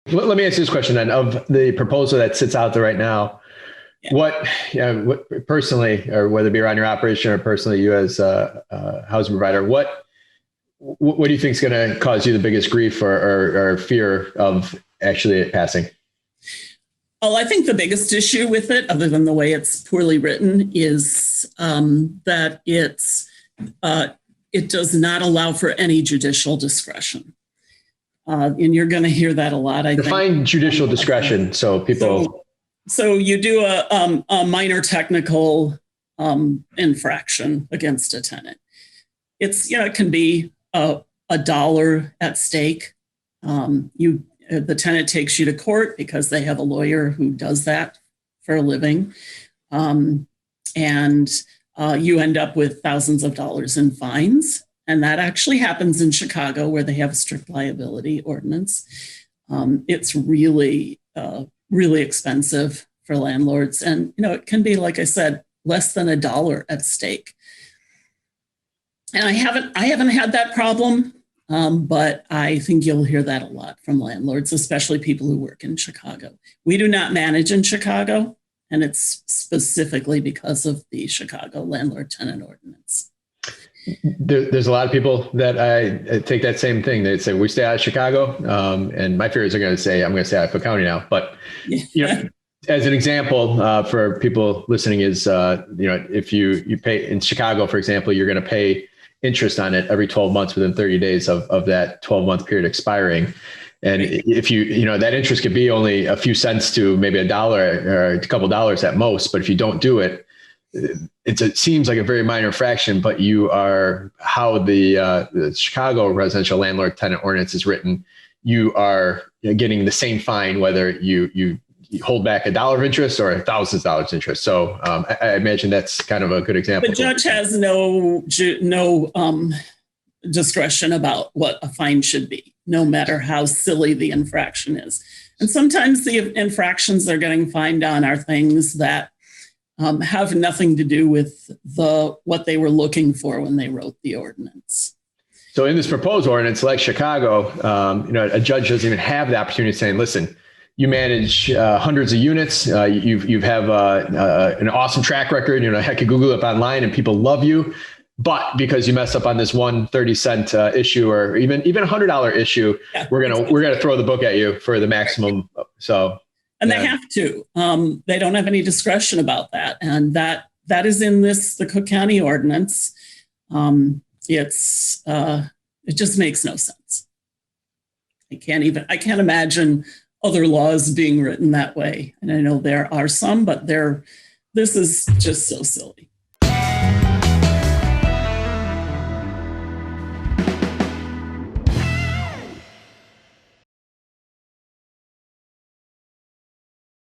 Let me ask you this question then. Of the proposal that sits out there right now, what personally, or whether it be around your operation or personally you as a housing provider, what do you think is going to cause you the biggest grief or fear of actually it passing? Well, I think the biggest issue with it, other than the way it's poorly written, is that it does not allow for any judicial discretion. And you're going to hear that a lot, I think. Define judicial discretion so people... So you do a minor technical infraction against a tenant. It can be $1 at stake. The tenant takes you to court because they have a lawyer who does that for a living. And you end up with thousands of dollars in fines. And that actually happens in Chicago, where they have a strict liability ordinance. It's really, really expensive for landlords. And, it can be, like I said, less than $1 at stake. And I haven't had that problem. But I think you'll hear that a lot from landlords, especially people who work in Chicago. We do not manage in Chicago, and it's specifically because of the Chicago landlord-tenant ordinance. There's a lot of people that I think that same thing. They say, we stay out of Chicago. And my fears are going to say, I'm going to stay out of Cook County now. But, as an example for people listening is, if you pay in Chicago, for example, you're going to pay interest on it every 12 months within 30 days of that 12-month period expiring. And if that interest could be only a few cents to maybe $1 or a couple dollars at most. But if you don't do it, it seems like a very minor fraction, but you are how the Chicago residential landlord tenant ordinance is written. You are getting the same fine, whether you hold back $1 of interest or thousands of dollars interest. So I imagine that's kind of a good example. The judge has no discretion about what a fine should be, no matter how silly the infraction is. And sometimes the infractions they're getting fined on are things that have nothing to do with what they were looking for when they wrote the ordinance. So in this proposed ordinance, like Chicago, a judge doesn't even have the opportunity of saying, listen, you manage hundreds of units. You have an awesome track record. I could Google it online and people love you. But because you mess up on this 30-cent issue or even $100 issue, we're gonna throw the book at you for the maximum. So they have to. They don't have any discretion about that, and that is in the Cook County ordinance. It just makes no sense. I can't imagine other laws being written that way. And I know there are some, but this is just so silly.